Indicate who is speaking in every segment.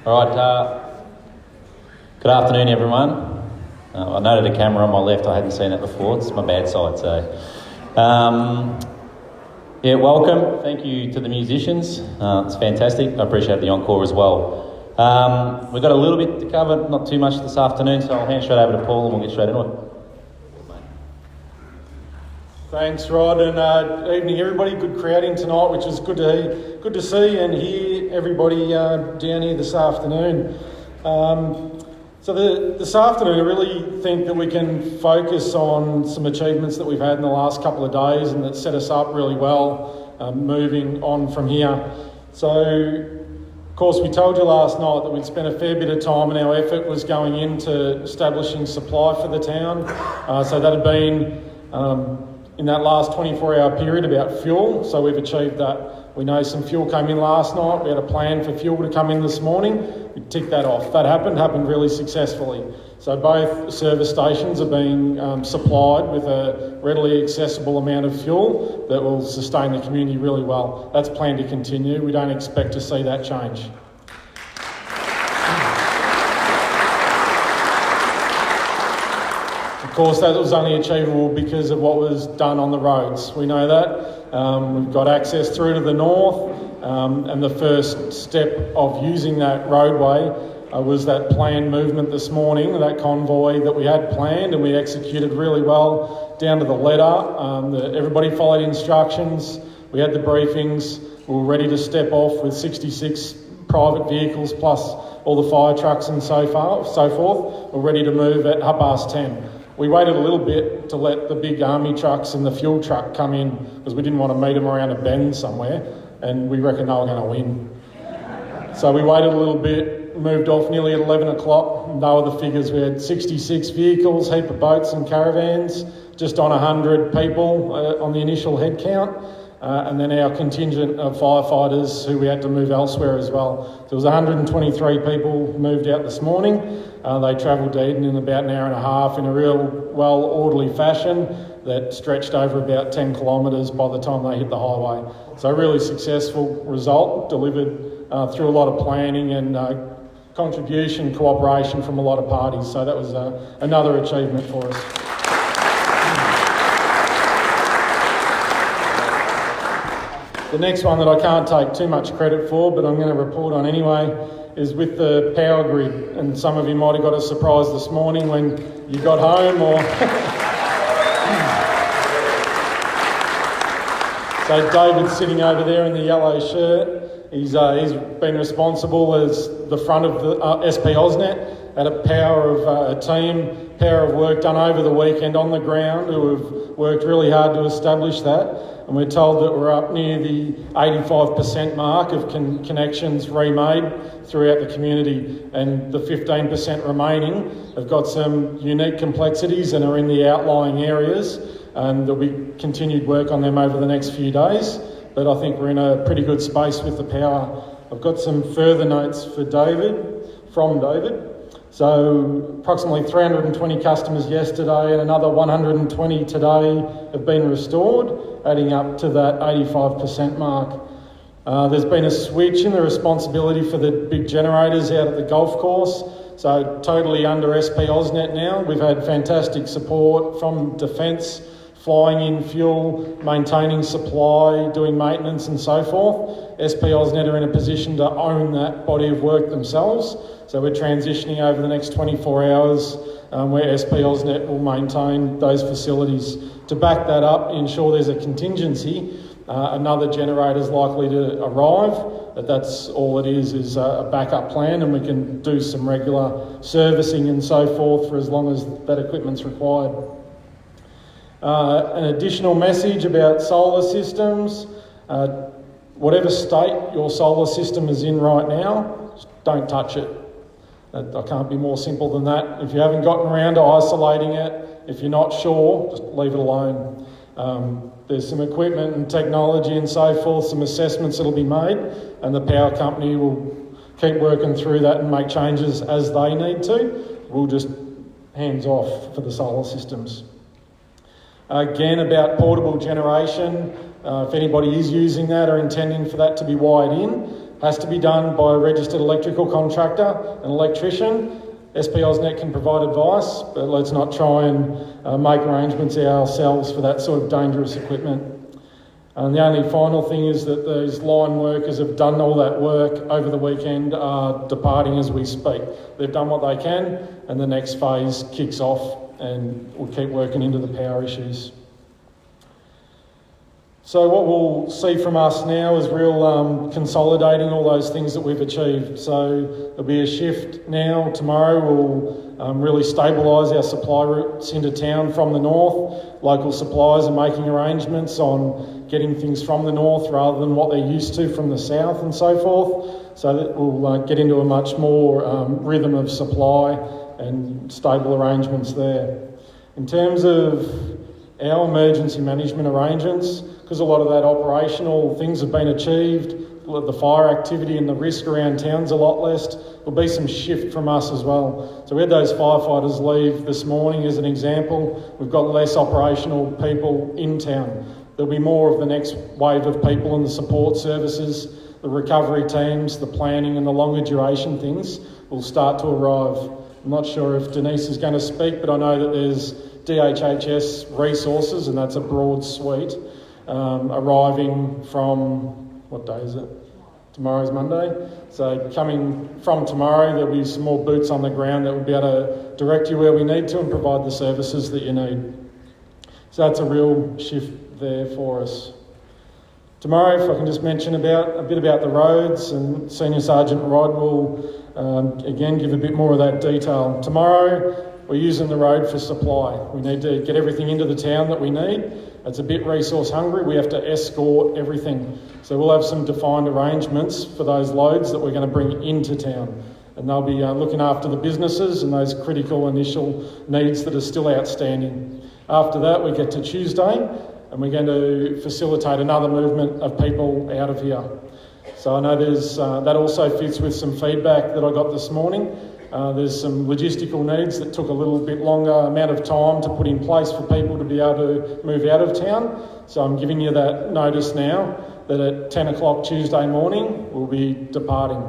Speaker 1: All right, good afternoon everyone. I noted a camera on my left, I hadn't seen it before, it's my bad side, so... welcome, thank you to the musicians, it's fantastic, I appreciate the encore as well. We've got a little bit to cover, not too much this afternoon, so I'll hand straight over to Paul and we'll get straight into it.
Speaker 2: Thanks, Rod, and evening everybody. Good crowding tonight, which is good to see and hear everybody down here this afternoon. This afternoon, I really think that we can focus on some achievements that we've had in the last couple of days and that set us up really well moving on from here. So, of course, we told you last night that we'd spent a fair bit of time and our effort was going into establishing supply for the town. So that had been... in that last 24-hour period about fuel, so we've achieved that. We know some fuel came in last night, we had a plan for fuel to come in this morning, we ticked that off. That happened really successfully. So both service stations are being supplied with a readily accessible amount of fuel that will sustain the community really well. That's planned to continue, we don't expect to see that change. Of course, that was only achievable because of what was done on the roads. We know that. We've got access through to the north, and the first step of using that roadway was that planned movement this morning, that convoy that we had planned and we executed really well down to the letter. Everybody followed instructions. We had the briefings. We were ready to step off with 66 private vehicles plus all the fire trucks and so forth. We're ready to move at 10:30. We waited a little bit to let the big army trucks and the fuel truck come in because we didn't want to meet them around a bend somewhere and we reckoned they were going to win. So we waited a little bit, moved off nearly at 11 o'clock. And they were the figures. We had 66 vehicles, heap of boats and caravans, just on 100 people on the initial head count. And then our contingent of firefighters who we had to move elsewhere as well. There was 123 people moved out this morning. They travelled to Eden in about an hour and a half in a real well orderly fashion that stretched over about 10 kilometres by the time they hit the highway. So a really successful result delivered through a lot of planning and contribution, cooperation from a lot of parties. So that was another achievement for us. The next one that I can't take too much credit for, but I'm going to report on anyway, is with the power grid. And some of you might have got a surprise this morning when you got home or... So David's sitting over there in the yellow shirt. He's been responsible as the front of the SP AusNet, had a power of work done over the weekend on the ground who have worked really hard to establish that. And we're told that we're up near the 85% mark of connections remade throughout the community, and the 15% remaining have got some unique complexities and are in the outlying areas, and there'll be continued work on them over the next few days, but I think we're in a pretty good space with the power. I've got some further notes from David. So approximately 320 customers yesterday and another 120 today have been restored, adding up to that 85% mark. There's been a switch in the responsibility for the big generators out at the golf course, so totally under SP AusNet now. We've had fantastic support from Defence, flying in fuel, maintaining supply, doing maintenance and so forth. SP AusNet are in a position to own that body of work themselves. So we're transitioning over the next 24 hours where SP AusNet will maintain those facilities. To back that up, ensure there's a contingency, another generator is likely to arrive. That's all it is a backup plan, and we can do some regular servicing and so forth for as long as that equipment's required. An additional message about solar systems. Whatever state your solar system is in right now, don't touch it. I can't be more simple than that. If you haven't gotten around to isolating it, if you're not sure, just leave it alone. There's some equipment and technology and so forth, some assessments that'll be made, and the power company will keep working through that and make changes as they need to. We'll just hands off for the solar systems. Again, about portable generation, if anybody is using that or intending for that to be wired in, has to be done by a registered electrical contractor, an electrician. SP AusNet can provide advice, but let's not try and make arrangements ourselves for that sort of dangerous equipment. And the only final thing is that those line workers have done all that work over the weekend, are departing as we speak. They've done what they can, and the next phase kicks off, and we'll keep working into the power issues. So what we'll see from us now is real consolidating all those things that we've achieved. So there'll be a shift now. Tomorrow we'll really stabilise our supply routes into town from the north. Local suppliers are making arrangements on getting things from the north rather than what they're used to from the south and so forth. So that we'll get into a much more rhythm of supply and stable arrangements there. In terms of our emergency management arrangements, because a lot of that operational things have been achieved, the fire activity and the risk around town's a lot less, there'll be some shift from us as well. So we had those firefighters leave this morning as an example. We've got less operational people in town. There'll be more of the next wave of people in the support services, the recovery teams, the planning and the longer duration things will start to arrive. I'm not sure if Denise is going to speak, but I know that there's DHHS resources, and that's a broad suite, arriving from, what day is it? Tomorrow's Monday. So coming from tomorrow, there'll be some more boots on the ground that will be able to direct you where we need to and provide the services that you need. So that's a real shift there for us. Tomorrow, if I can just mention a bit about the roads, and Senior Sergeant Rod will again give a bit more of that detail. Tomorrow, we're using the road for supply. We need to get everything into the town that we need. It's a bit resource hungry. We have to escort everything. So we'll have some defined arrangements for those loads that we're going to bring into town. And they'll be looking after the businesses and those critical initial needs that are still outstanding. After that, we get to Tuesday, and we're going to facilitate another movement of people out of here. So I know there's that also fits with some feedback that I got this morning. There's some logistical needs that took a little bit longer amount of time to put in place for people to be able to move out of town. So I'm giving you that notice now that at 10 o'clock Tuesday morning we'll be departing.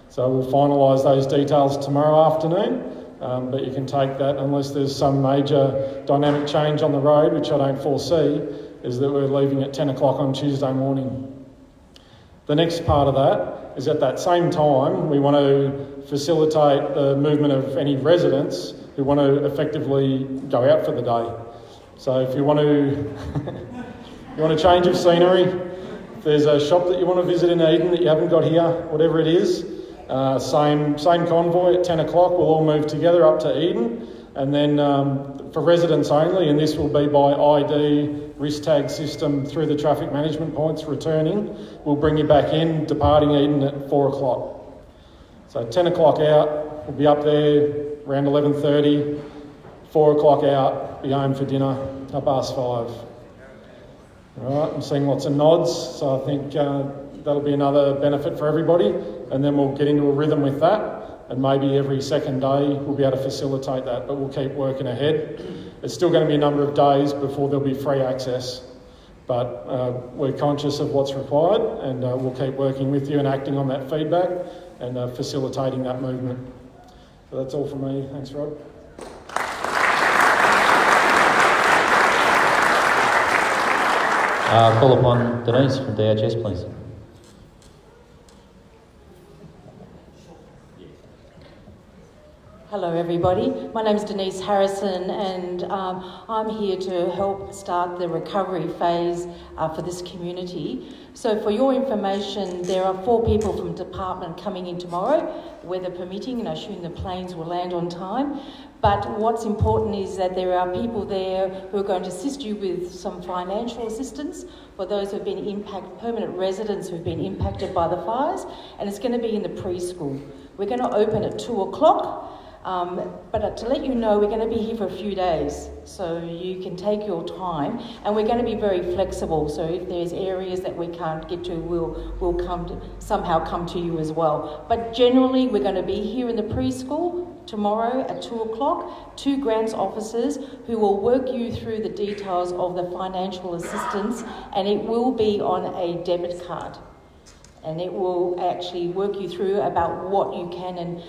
Speaker 2: So we'll finalise those details tomorrow afternoon, but you can take that unless there's some major dynamic change on the road, which I don't foresee, is that we're leaving at 10 o'clock on Tuesday morning. The next part of that is at that same time we want to facilitate the movement of any residents who want to effectively go out for the day. So if you want a change of scenery, if there's a shop that you want to visit in Eden that you haven't got here, whatever it is, same convoy at 10 o'clock, we'll all move together up to Eden, and then for residents only, and this will be by ID, risk tag system through the traffic management points returning, we'll bring you back in, departing Eden at 4 o'clock. So 10 o'clock out, we'll be up there around 11:30, 4 o'clock out, be home for dinner, 5:30. All right, I'm seeing lots of nods, so I think that'll be another benefit for everybody, and then we'll get into a rhythm with that, and maybe every second day we'll be able to facilitate that, but we'll keep working ahead. It's still going to be a number of days before there'll be free access, but we're conscious of what's required, and we'll keep working with you and acting on that feedback and facilitating that movement. So that's all from me. Thanks, Rod.
Speaker 1: Call upon Denise from DHS, please.
Speaker 3: Hello everybody, my name is Denise Harrison, and I'm here to help start the recovery phase for this community. So for your information, there are 4 people from department coming in tomorrow, weather permitting, and I assume the planes will land on time. But what's important is that there are people there who are going to assist you with some financial assistance for those who have been permanent residents who have been impacted by the fires, and it's going to be in the preschool. We're going to open at 2 o'clock. But to let you know, we're going to be here for a few days, so you can take your time, and we're going to be very flexible. So if there's areas that we can't get to, we'll somehow come to you as well. But generally, we're going to be here in the preschool tomorrow at 2 o'clock. 2 grants officers who will work you through the details of the financial assistance, and it will be on a debit card. and it will actually work you through about what you can and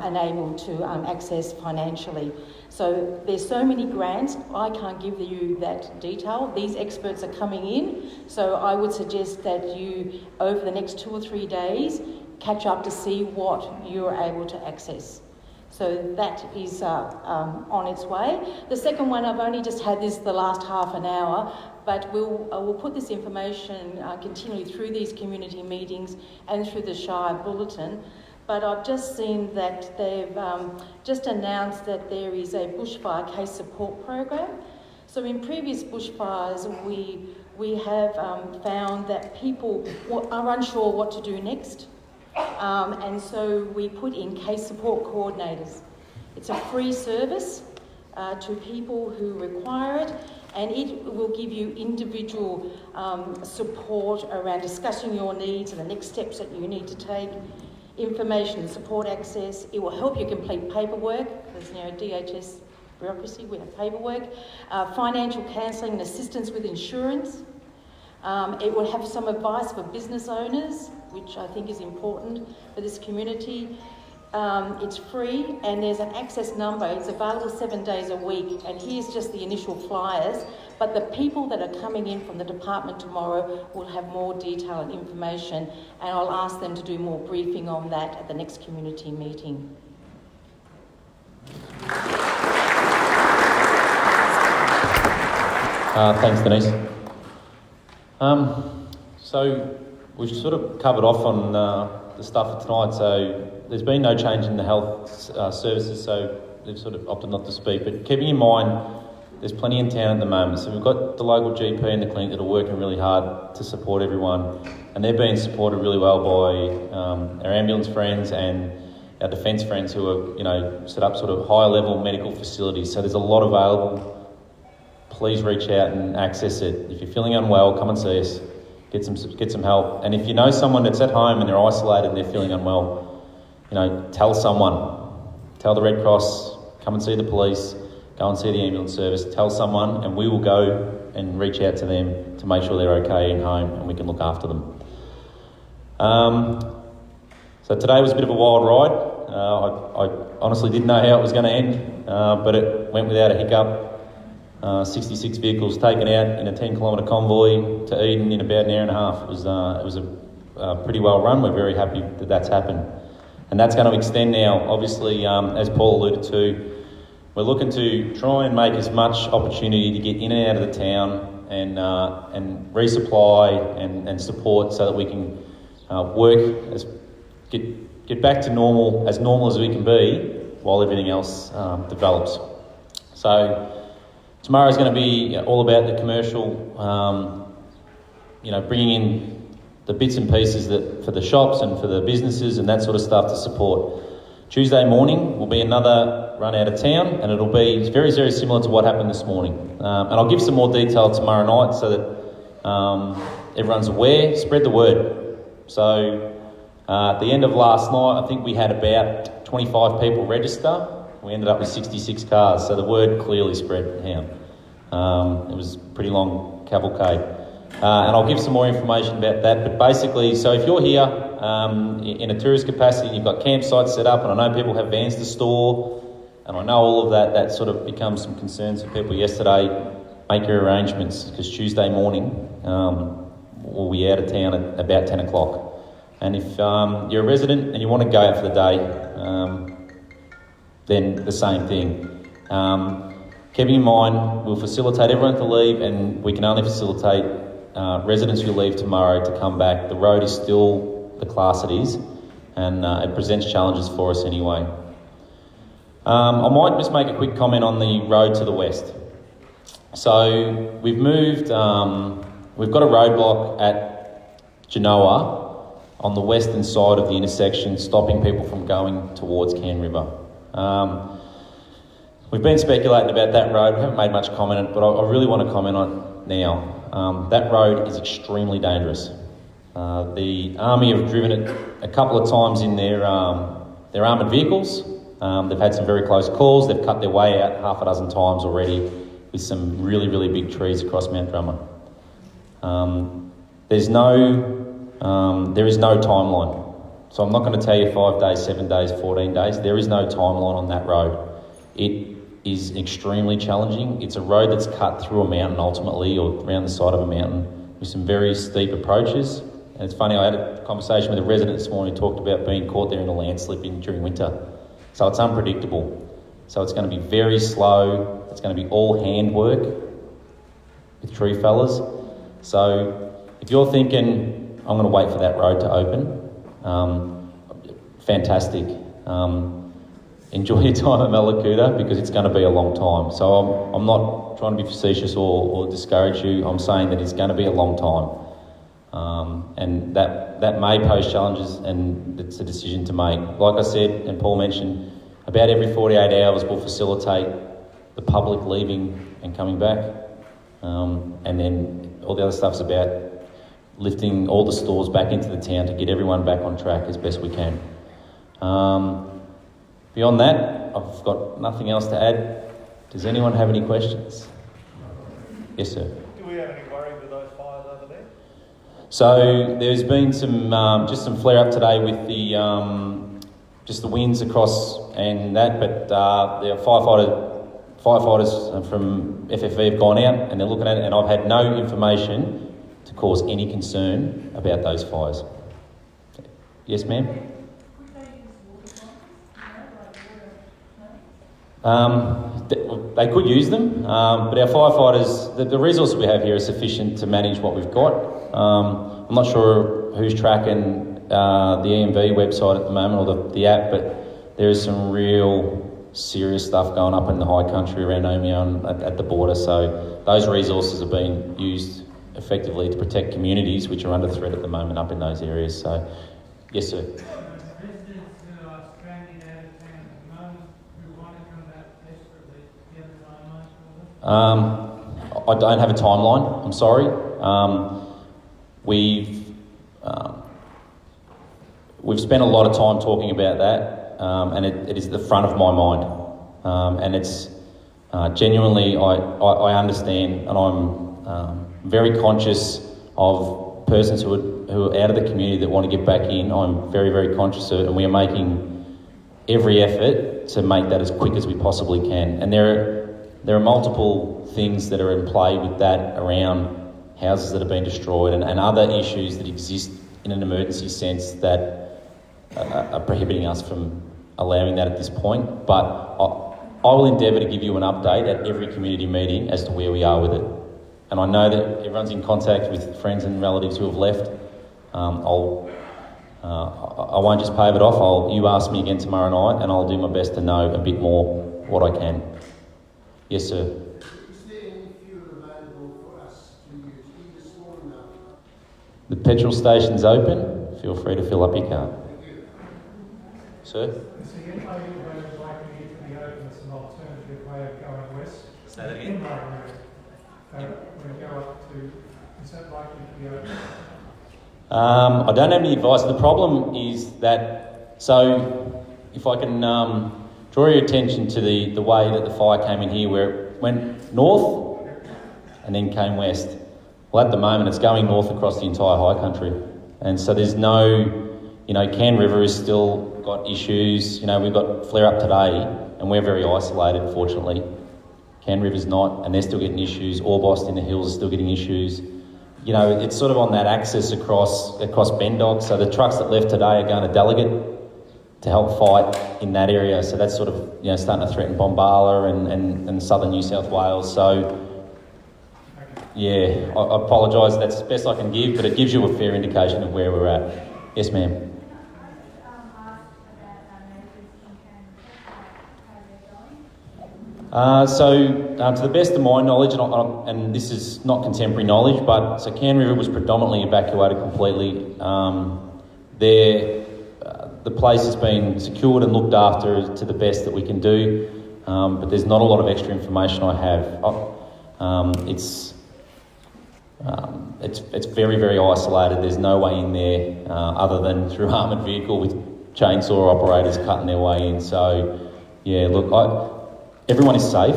Speaker 3: enable to access financially. So there's so many grants, I can't give you that detail. These experts are coming in, so I would suggest that you, over the next 2 or 3 days, catch up to see what you're able to access. So that is on its way. The second one, I've only just had this the last half an hour, but we'll put this information continually through these community meetings and through the Shire Bulletin. But I've just seen that they've just announced that there is a bushfire case support program. So in previous bushfires, we have found that people are unsure what to do next. And so we put in case support coordinators. It's a free service to people who require it, and it will give you individual support around discussing your needs and the next steps that you need to take, information and support access. It will help you complete paperwork, because DHS bureaucracy, we have paperwork, financial counselling and assistance with insurance. It will have some advice for business owners, which I think is important for this community. It's free, and there's an access number. It's available 7 days a week, and here's just the initial flyers. But the people that are coming in from the department tomorrow will have more detail and information, and I'll ask them to do more briefing on that at the next community meeting.
Speaker 1: Thanks, Denise. So we've sort of covered off on the stuff for tonight. So there's been no change in the health services, so they've sort of opted not to speak. But keeping in mind, there's plenty in town at the moment. So we've got the local GP and the clinic that are working really hard to support everyone, and they're being supported really well by our ambulance friends and our defence friends who are, set up sort of higher level medical facilities. So there's a lot available. Please reach out and access it. If you're feeling unwell, come and see us. Get some help. And if you know someone that's at home and they're isolated and they're feeling unwell, tell someone. Tell the Red Cross, come and see the police, go and see the ambulance service, tell someone, and we will go and reach out to them to make sure they're okay and home, and we can look after them. So today was a bit of a wild ride. I honestly didn't know how it was going to end, but it went without a hiccup. 66 vehicles taken out in a 10-kilometre convoy to Eden in about an hour and a half. It was a pretty well run. We're very happy that that's happened. And that's going to extend now. Obviously, as Paul alluded to, we're looking to try and make as much opportunity to get in and out of the town and resupply and support so that we can get back to normal as we can be while everything else develops. So tomorrow's going to be all about the commercial, bringing in the bits and pieces that for the shops and for the businesses and that sort of stuff to support. Tuesday morning will be another run out of town, and it'll be very, very similar to what happened this morning. And I'll give some more detail tomorrow night so that everyone's aware. Spread the word. So at the end of last night, I think we had about 25 people register. We ended up with 66 cars, so the word clearly spread now. It was a pretty long cavalcade. And I'll give some more information about that. But basically, so if you're here in a tourist capacity, you've got campsites set up, and I know people have vans to store, and I know all of that. That sort of becomes some concerns for people yesterday. Make your arrangements, because Tuesday morning we'll be out of town at about 10 o'clock. And if you're a resident and you want to go out for the day, then the same thing. Keeping in mind, we'll facilitate everyone to leave, and we can only facilitate residents who leave tomorrow to come back. The road is still the class it is, and it presents challenges for us anyway. I might just make a quick comment on the road to the west. So we've moved, we've got a roadblock at Genoa on the western side of the intersection, stopping people from going towards Cairn River. We've been speculating about that road. We haven't made much comment on it, but I really want to comment on it now. That road is extremely dangerous. The Army have driven it a couple of times in their armoured vehicles. They've had some very close calls. They've cut their way out half a dozen times already with some really, really big trees across Mount Drummond. There's no there is no timeline. So I'm not going to tell you 5 days, 7 days, 14 days. There is no timeline on that road. It is extremely challenging. It's a road that's cut through a mountain ultimately, or around the side of a mountain, with some very steep approaches. And it's funny, I had a conversation with a resident this morning who talked about being caught there in a landslip during winter. So it's unpredictable. So it's going to be very slow. It's going to be all handwork with tree fellas. So if you're thinking, I'm going to wait for that road to open, fantastic. Enjoy your time at Mallacoota, because it's going to be a long time. So I'm not trying to be facetious or discourage you. I'm saying that it's going to be a long time. And that may pose challenges, and it's a decision to make. Like I said, and Paul mentioned, about every 48 hours we'll facilitate the public leaving and coming back. And then all the other stuff's about lifting all the stores back into the town to get everyone back on track as best we can. Beyond that, I've got nothing else to add. Does anyone have any questions? Yes, sir.
Speaker 4: Do we have any worry with those fires over there?
Speaker 1: So there's been some just some flare up today with the just the winds across and that, but the firefighters from FFV have gone out and they're looking at it, and I've had no information to cause any concern about those fires. Yes, ma'am? They could use them, but our firefighters, the resources we have here are sufficient to manage what we've got. I'm not sure who's tracking the EMV website at the moment, or the app, but there is some real serious stuff going up in the high country around Omeo and at the border, so those resources are being used effectively to protect communities which are under threat at the moment up in those areas. So, yes, sir.
Speaker 5: Residents who are stranded out of town at the moment who want to come back desperately, do you have a timeline for them?
Speaker 1: I don't have a timeline, I'm sorry. We've spent a lot of time talking about that, and it is at the front of my mind. And it's genuinely, I understand, and I'm very conscious of persons who are out of the community that want to get back in. I'm very, very conscious of it, and we are making every effort to make that as quick as we possibly can. And there are multiple things that are in play with that around houses that have been destroyed and other issues that exist in an emergency sense that are prohibiting us from allowing that at this point. But I will endeavour to give you an update at every community meeting as to where we are with it. And I know that everyone's in contact with friends and relatives who have left. I won't just pave it off. You ask me again tomorrow night, and I'll do my best to know a bit more what I can. Yes, sir.
Speaker 6: Is there any fuel available for us to use either small enough?
Speaker 1: The petrol station's open. Feel free to fill up your car. Sir?
Speaker 5: So the Inlay Road is likely to be open as an alternative way of going west.
Speaker 1: Say that again.
Speaker 5: Inlay Road, when you go up to, is that likely to be open?
Speaker 1: I don't have any advice. The problem is that, so if I can draw your attention to the way that the fire came in here, where it went north and then came west. Well, at the moment it's going north across the entire high country. And so there's no, Can River has still got issues. We've got flare up today and we're very isolated, fortunately. Can River's not, and they're still getting issues. Orbost in the hills is still getting issues. It's sort of on that axis across Bendock. So the trucks that left today are going to Delegate to help fight in that area. So that's sort of, starting to threaten Bombala and southern New South Wales. So, yeah, I apologise. That's the best I can give, but it gives you a fair indication of where we're at. Yes, ma'am. To the best of my knowledge, and this is not contemporary knowledge, but so Can River was predominantly evacuated completely. The place has been secured and looked after to the best that we can do, but there's not a lot of extra information I have. It's very, very isolated. There's no way in there other than through armoured vehicle with chainsaw operators cutting their way in. So, yeah, look, everyone is safe,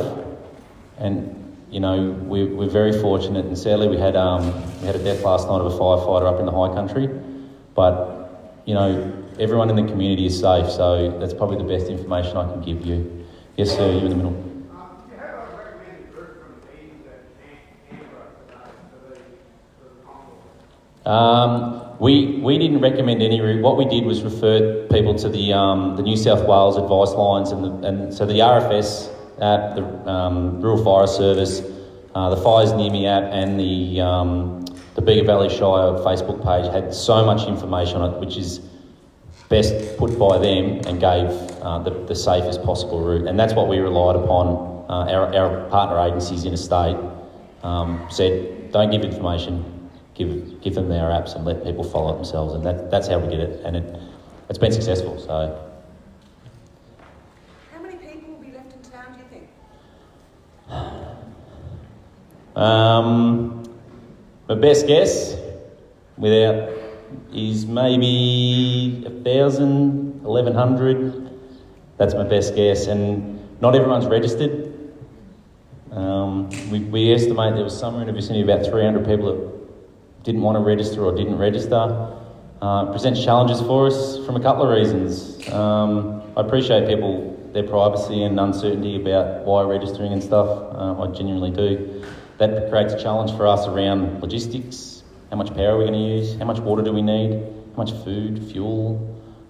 Speaker 1: and we're very fortunate. And sadly, we had a death last night of a firefighter up in the high country. But, you know, everyone in the community is safe, so that's probably the best information I can give you. Yes, sir, you in the middle.
Speaker 6: Do you have a recommended route from the meetings at Canberra to the Commonwealth?
Speaker 1: We didn't recommend any route. What we did was refer people to the New South Wales advice lines and so the RFS app, the Rural Fire Service, the Fires Near Me app, and the Bega Valley Shire Facebook page had so much information on it, which is best put by them, and gave the safest possible route. And that's what we relied upon. Our partner agencies in a state said, don't give information. Give them their apps and let people follow it themselves, and that's how we did it, and it's been successful. So,
Speaker 7: how many people will be left in town, do you think?
Speaker 1: My best guess, without, is maybe 1,000, 1,100. That's my best guess, and not everyone's registered. We estimate there was somewhere in the vicinity of about 300 people that didn't want to register or didn't register. It presents challenges for us from a couple of reasons. I appreciate people, their privacy and uncertainty about why registering and stuff. I genuinely do. That creates a challenge for us around logistics. How much power are we going to use? How much water do we need? How much food, fuel?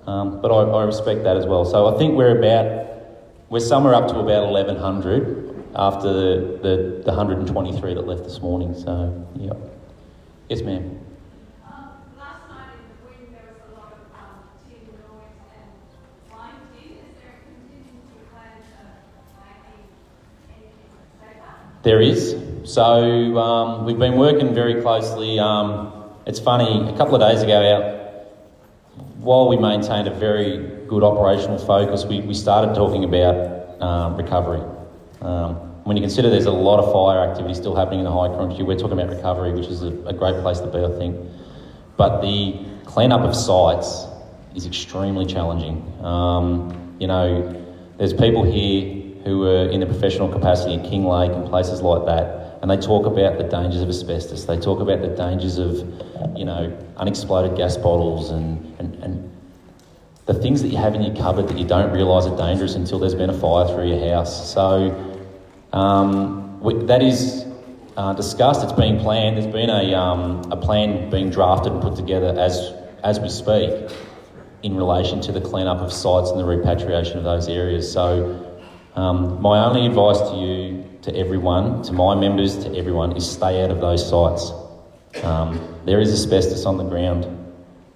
Speaker 1: But I respect that as well. So I think we're somewhere up to about 1,100 after the 123 that left this morning. So, yeah. Yes, ma'am.
Speaker 8: Last night in the wind there was a lot of tin noise and flying tin. Is there a contingency plan to make anything safer?
Speaker 1: There is. So we've been working very closely. It's funny, a couple of days ago, while we maintained a very good operational focus, we started talking about recovery. When you consider there's a lot of fire activity still happening in the high country, we're talking about recovery, which is a great place to be, I think. But the clean-up of sites is extremely challenging. You know, there's people here who are in a professional capacity at King Lake and places like that, and they talk about the dangers of asbestos. They talk about the dangers of, you know, unexploded gas bottles and the things that you have in your cupboard that you don't realise are dangerous until there's been a fire through your house. So that is discussed. It's being planned. There's been a plan being drafted and put together as we speak in relation to the clean-up of sites and the repatriation of those areas. So my only advice to you, to everyone, to my members, to everyone, is stay out of those sites. There is asbestos on the ground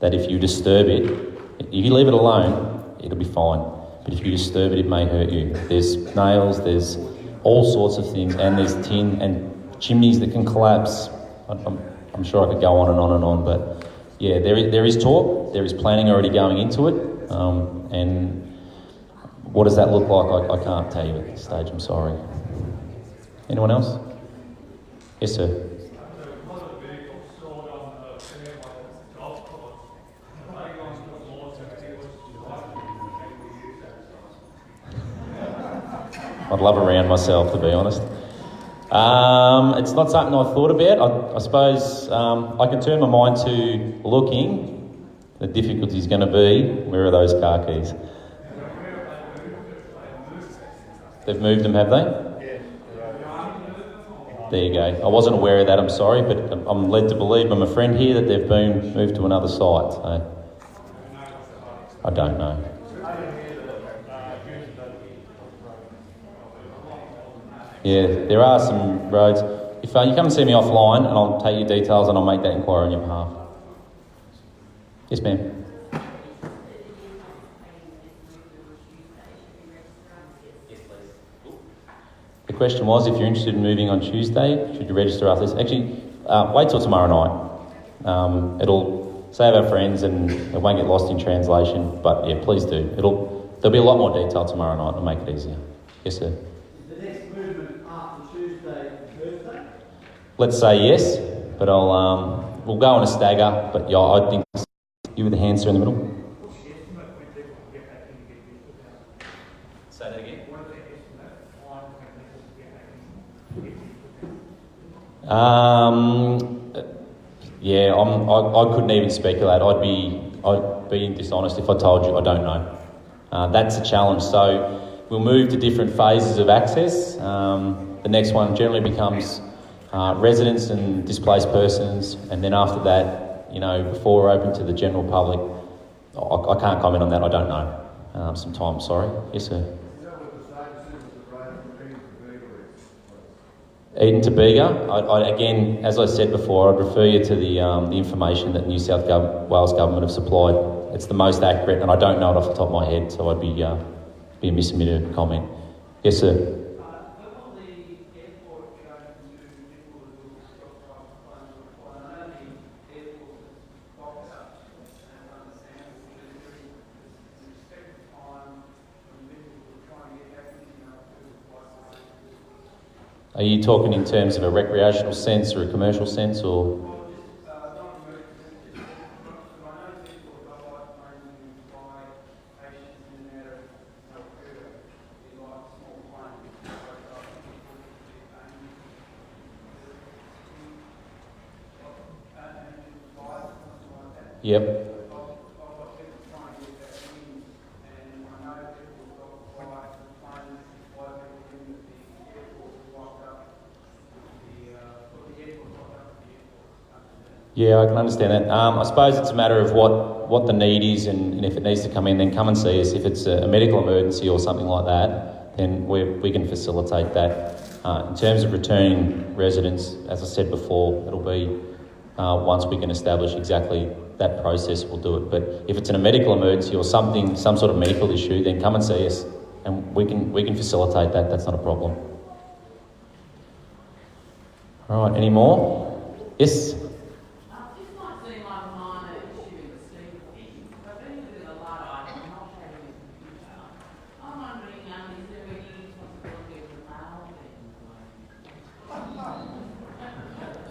Speaker 1: that if you disturb it, if you leave it alone, it'll be fine. But if you disturb it, it may hurt you. There's nails, there's all sorts of things, and there's tin and chimneys that can collapse. I'm sure I could go on and on and on, but yeah, there is talk, there is planning already going into it, and what does that look like? I can't tell you at this stage, I'm sorry. Anyone else? Yes, sir. I'd love a round myself, to be honest. It's not something I thought about. I suppose I can turn my mind to looking. The difficulty is going to be, where are those car keys? They've moved them, have they? There you go. I wasn't aware of that, I'm sorry, but I'm led to believe by my friend here that they've been moved to another site. So I don't know. Yeah, there are some roads. If you come and see me offline, and I'll take your details and I'll make that inquiry on your behalf. Yes, ma'am. The question was, if you're interested in moving on Tuesday, should you register after this? Actually, wait till tomorrow night. It'll save our friends and it won't get lost in translation. But yeah, please do. There'll be a lot more detail tomorrow night. It'll make it easier. Yes, sir. Let's say yes, but we'll go on a stagger. But yeah, I think you with the hands in the middle. Say that again. Yeah, I couldn't even speculate. I'd be dishonest if I told you I don't know. That's a challenge. So we'll move to different phases of access. The next one generally becomes residents and displaced persons, and then after that, before we're open to the general public, I can't comment on that. I don't know. Some time, sorry. Yes, sir.
Speaker 6: Is that what the status is of the road from
Speaker 1: Eden to Bega, again, as I said before, I'd refer you to the information that New South Wales government have supplied. It's the most accurate, and I don't know it off the top of my head, so I'd be amiss of me to comment. Yes, sir. Are you talking in terms of a recreational sense or a commercial sense, or? Yep. Yeah, I can understand that. I suppose it's a matter of what the need is, and if it needs to come in, then come and see us. If it's a medical emergency or something like that, then we can facilitate that. In terms of returning residents, as I said before, it'll be once we can establish exactly that process, we'll do it. But if it's in a medical emergency or some sort of medical issue, then come and see us, and we can facilitate that. That's not a problem. All right, any more? Yes?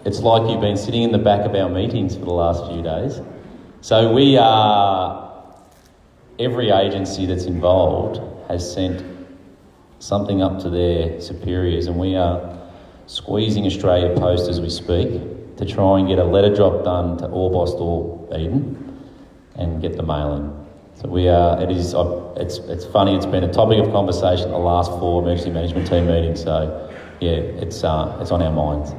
Speaker 1: It's like you've been sitting in the back of our meetings for the last few days. So we are, every agency that's involved has sent something up to their superiors, and we are squeezing Australia Post as we speak to try and get a letter drop done to Orbost or Eden and get the mail in. So we are, it's funny, it's been a topic of conversation at the last 4 emergency management team meetings, so yeah, it's on our minds.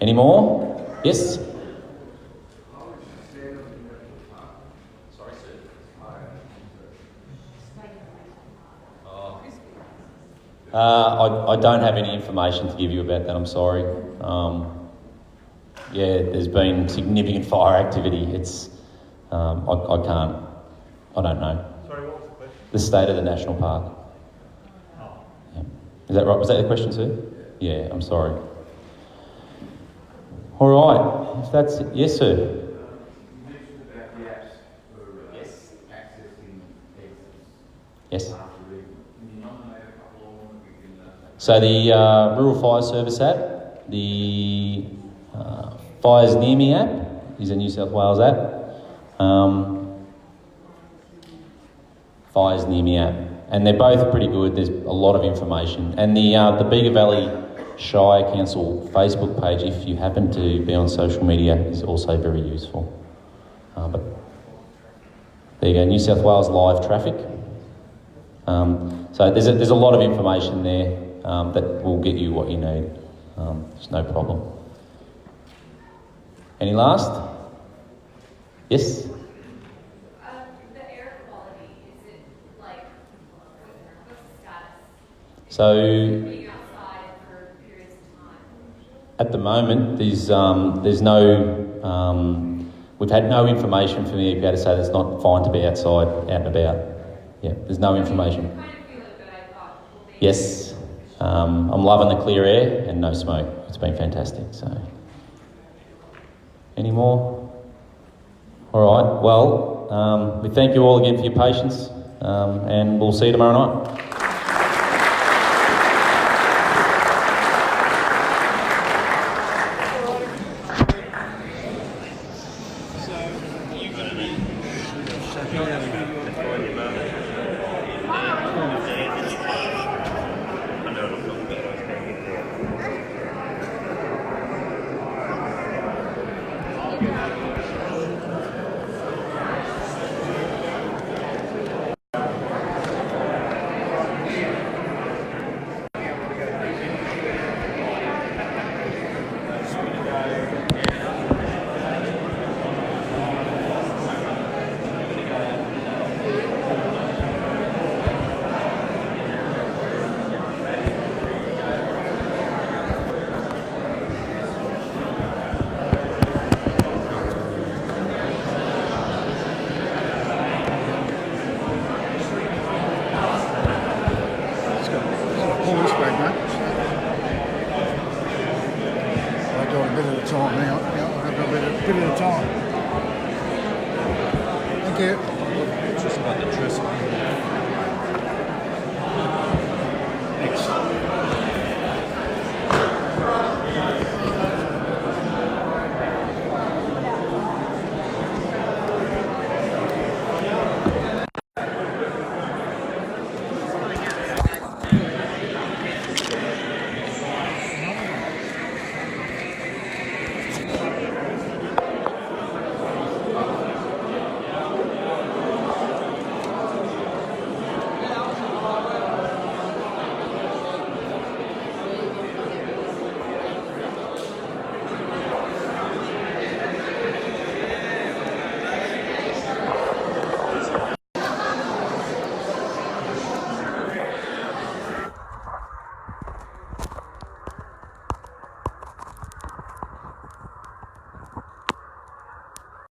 Speaker 1: Any more? Yes? Sorry, sir. I don't have any information to give you about that, I'm sorry. There's been significant fire activity. It's, I don't know.
Speaker 4: Sorry, what was the question?
Speaker 1: The state of the national park.
Speaker 4: Oh.
Speaker 1: Yeah. Is that right? Was that the question, sir? Yeah, I'm sorry. All right, if that's it. Yes, sir.
Speaker 6: You mentioned about the apps for accessing exits.
Speaker 1: Yes.
Speaker 6: Can you nominate a couple of them that we can
Speaker 1: So the Rural Fire Service app, the Fires Near Me app is a New South Wales app. Fires Near Me app, and they're both pretty good. There's a lot of information, and the Bega Valley Shire Council Facebook page, if you happen to be on social media, is also very useful. But there you go, New South Wales live traffic. So there's a lot of information there that will get you what you need. There's no problem. Any last? Yes?
Speaker 8: The air quality, is it like, what's the status?
Speaker 1: So
Speaker 8: Being outside for periods of time?
Speaker 1: at the moment, there's no, we've had no information from the EPA to say that it's not fine to be outside, out and about. Yeah, there's no information.
Speaker 8: I kind of feel it, but I thought, well, maybe.
Speaker 1: Yes, I'm loving the clear air and no smoke. It's been fantastic, so. Any more? All right, well, we thank you all again for your patience, and we'll see you tomorrow night.
Speaker 9: bit at a time.